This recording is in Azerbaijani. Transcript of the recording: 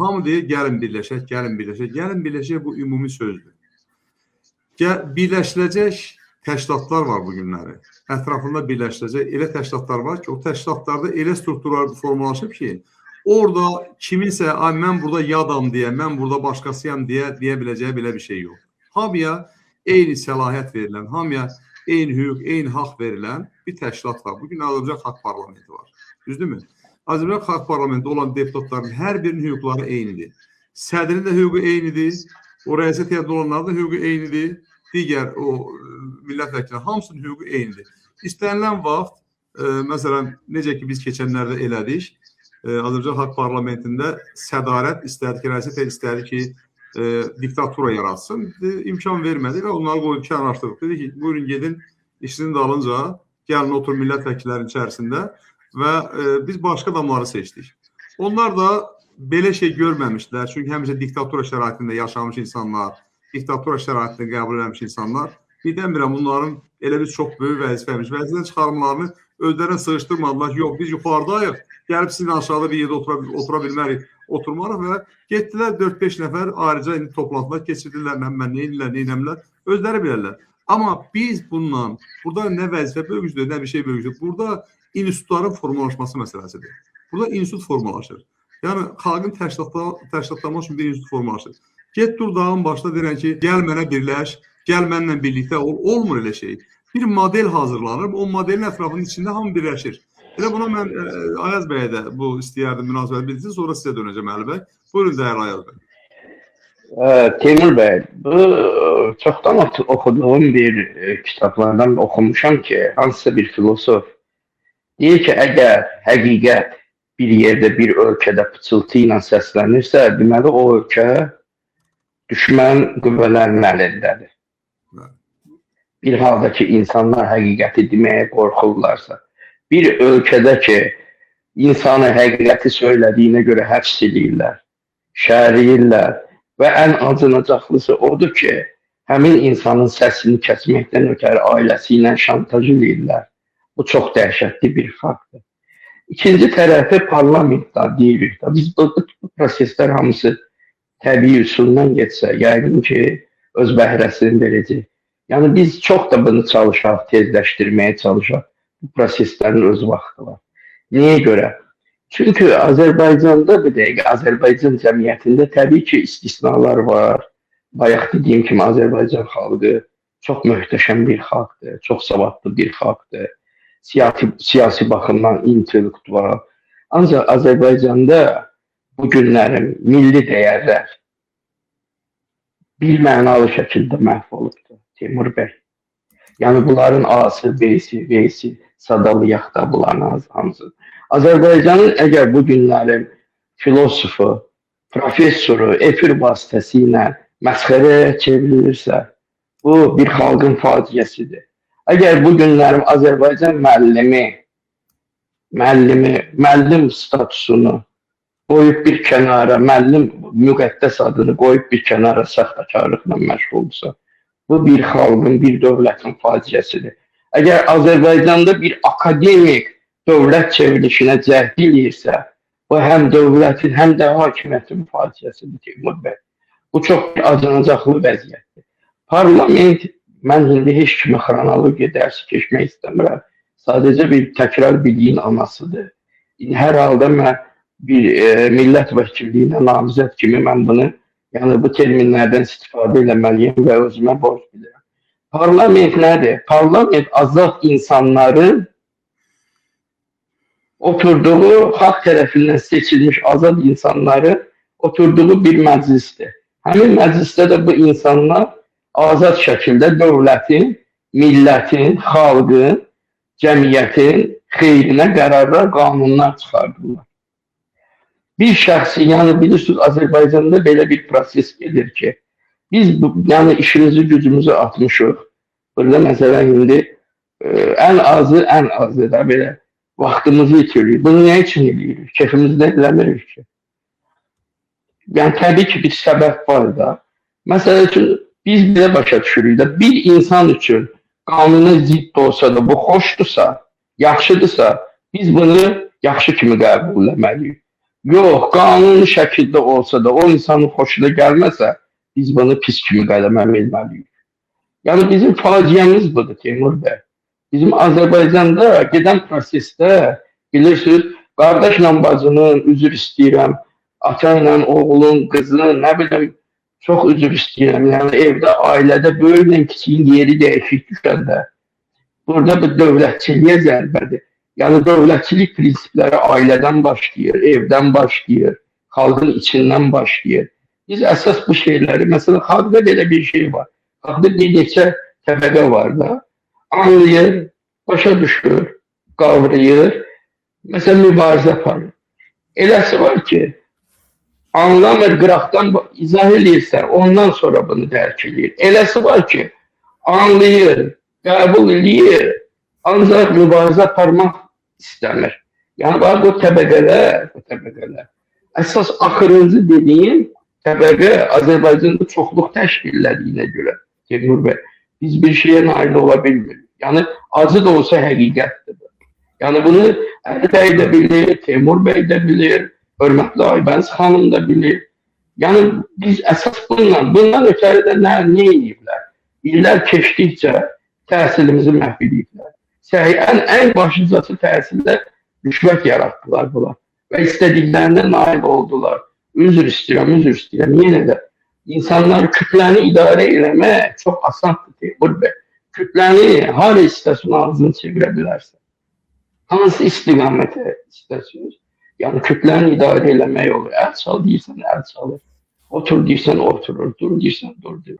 hamı deyir, gəlin birləşək, gəlin birləşək. Gəlin birləşək bu ümumi sözdür. Birləşiləcək təşkilatlar var bu günləri. Ətrafında birləşiləcək elə təşkilatlar var ki, o təşkilatlarda elə strukturlar formalaşıb ki, orada kiminsə, mən burada yadam deyə, mən burada başqasıyam deyə biləcəyi belə bir şey yox. Hamıya eyni səlahiyyət verilən, hamıya eyni hüquq, eyni haqq verilən bir təşkilat var. Bugün Azərbaycan Xalq Parlamenti var. Düzdürmü? Azərbaycan Xalq Parlamenti olan deputatların hər birinin hüquqları eynidir. Sədrin də hüququ eynidir. O rəissiyyət heyətində olanların da hüququ eynidir. Digər o millət vəkilləri hamısının hüququ eynidir. İstənilən vaxt, məsələn, necə ki biz keçənlərdə elədik, Azərbaycan Xalq Parlamentində sədarət istədi ki, rəissiyyət heyəti istədi ki, diktatura yaratsın. İmkan vermədi və onları qoyub kənarlaşdırıb. Dedi ki, buyurun gedin, işinin dalınca, gəlin otur millət vəkillərinin içərisində və biz başqa adamları seçdik. Onlar da belə şey görməmişdilər. Çünki həmişə diktatura şəraitində yaşamış insanlar, diktatura şəraitində qəbul edilmiş insanlar, birdən-birə bunların elə bir çox böyük vəzifəmiş. Vəzifədən çıxarımlarını özlərinə sığışdırmadılar ki, yox, biz yuxarıdayıq, gəlib sizin aşağıda bir yerdə otura bilmərik, oturmarıq və getdilər 4-5 nəfər ayrıca toplantılar keçirdirlər, mən neynəmlər, özləri bilərlər. Amma biz bundan, burada nə vəzifə bölgüsüdür, nə bir şey bölgüsüdür, burada institutların formalaşması məsələsidir. Burada institut formalaşır. Yəni, xalqın təşkilatlanması üçün bir institut formalaşır. Get dur dağın başda deyirən ki, gəl mənə birləş, gəl mənlə birlikdə ol, olmur elə şey. Bir model hazırlanır, o modelin ətrafının içində hamı birləşir. Elə buna mən Ayaz bəyə də bu istəyərdim münasibət bildirsin, sonra sizə dönəcəm Əli bəy. Buyurun, dəyərli Ayaz bəy. Teymur bəy, bu çoxdan oxuduğum bir kitablardan oxumuşam ki, hansısa bir filosof deyir ki, əgər həqiqət bir yerdə, bir ölkədə pıçıltı ilə səslənirsə, deməli o ölkə düşmən qüvvələrin əlindədir. Bir halda ki, insanlar həqiqəti deməyə qorxurlarsa, bir ölkədə ki, insanı həqiqəti söylədiyinə görə həbs edirlər, şərləyirlər və ən acınacaqlısı odur ki, həmin insanın səsini kəsməkdən ötəri ailəsi ilə şantaj edirlər. Bu çox dəhşətli bir faktdır. İkinci tərəfi parlamentdən deyirik. Biz bu proseslər hamısı təbii üsuldan getsə, yəqin ki, öz bəhrəsini verəcək. Yəni, biz çox da bunu çalışaq, tezləşdirməyə çalışaq. Bu proseslərin öz vaxtı var. Niyə görə? Çünki Azərbaycanda bir dəqiqə, Azərbaycan cəmiyyətində təbii ki, istisnalar var. Bayaq dediyim kimi, Azərbaycan xalqı çox möhtəşəm bir xalqdır, çox savadlı bir xalqdır. Siyasi baxımdan intellektual. Ancaq Azərbaycanda bu günlərin milli dəyərlər bir mənalı şəkildə məhv olubdur, Teymur bəy. Yəni, bunların A'sı, B'si, V'si, sadalayaq da bunların hamısı. Azərbaycanın əgər bu günlərin filosofu, professoru, efir vasitəsilə məsxərəyə çevrilirsə, bu bir xalqın faciəsidir. Əgər bu günlərim Azərbaycan müəllim statusunu qoyub bir kənara, müəllim müqəddəs adını qoyub bir kənara saxtakarlıqla məşğuldursa, bu bir xalqın, bir dövlətin faciəsidir. Əgər Azərbaycanda bir akademik dövlət çevrilişinə cəhd eləyirsə, bu həm dövlətin, həm də hakimiyyətin faciəsidir, Teymur bəy. Bu çox acınacaqlı vəziyyətdir. Parlament, mən indi heç kimi xronologiya dərsi keçmək istəmirəm. Sadəcə bir təkrar biliyin anasıdır. Hər halda mən bir millət vəkilliyinə namizəd kimi mən bunu, yəni bu terminlərdən istifadə eləməliyim və özümə borc bilirəm. Parlament nədir? Parlament azad insanların oturduğu, xalq tərəfindən seçilmiş azad insanların oturduğu bir məclisdir. Həmin məclisdə də bu insanlar azad şəkildə dövlətin, millətin, xalqın, cəmiyyətin xeyrinə qərarlar, qanunlar çıxardırlar. Bir şəxsi, yəni bilirsiniz, Azərbaycanda belə bir proses gedir ki, biz yəni işimizi, gücümüzü atmışıq. Burada məsələn indi ən azı da belə vaxtımızı itiririk. Bunu nə üçün edirik? Keyfimizdə eləmirik ki. Yəni təbii ki, bir səbəb var da. Məsələ üçün, biz belə başa düşürük də, bir insan üçün qanuna zidd olsa da, bu xoşdursa, yaxşıdırsa, biz bunu yaxşı kimi qəbul etməliyik. Yox, qanuni şəkildə olsa da, o insanın xoşuna gəlməsə, biz bunu pis kimi qələmə verməliyik. Yəni bizim faciəmiz budur Teymur bəy. Bizim Azərbaycanda gedən prosesdə bilirsiniz, qardaşla bacının üzr istəyirəm, ata ilə oğlun, qızın, nə bilim, çox üzr istəyirəm. Yəni evdə, ailədə böyüklə kiçiyin yeri dəyişik düşəndə burada bu dövlətçiliyə zərbədir. Yəni dövlətçilik prinsipləri ailədən başlayır, evdən başlayır, xalqın içindən başlayır. Biz əsas bu şeyləri, məsələn, xalqda belə bir şey var. Xalqda bir neçə təbəqə var da, anlayır, başa düşür, qavrayır, məsələn, mübarizə aparır. Eləsi var ki, anlamır, qıraqdan izah edirsən, ondan sonra bunu dərk edir. Eləsi var ki, anlayır, qəbul edir, ancaq mübarizə aparmaq istəmir. Yəni, bax, bu təbəqələr, əsas axırıncı dediyim təbəqə Azərbaycanda çoxluq təşkil elədiyinə görə, Teymur bəy, biz bir şeyə nail ola bilmirik. Yəni, acı da olsa həqiqətdir. Yəni, bunu Əli bəy də bilir, Teymur bəy də bilir, hörmətli Aybəniz xanım da bilir. Yəni, biz əsas bundan ötəri də nə ediblər? İllər keçdikcə təhsilimizi məhv ediblər. Ən başlıcası təhsildə rüşvət yaratdılar bunlar və istədiklərinə nail oldular. Üzr istəyirəm. Yenə də insanlar kütləni idarə eləmək çox asandır Teymur bəy. Kütləni hara istəsin ağzını çevirə bilərsən. Hansı istiqamətə istəsiniz? Yəni kütləni idarə eləmək olur. Əl çal deyirsən, əl çalır. Otur deyirsən, oturur. Dur deyirsən, durdur.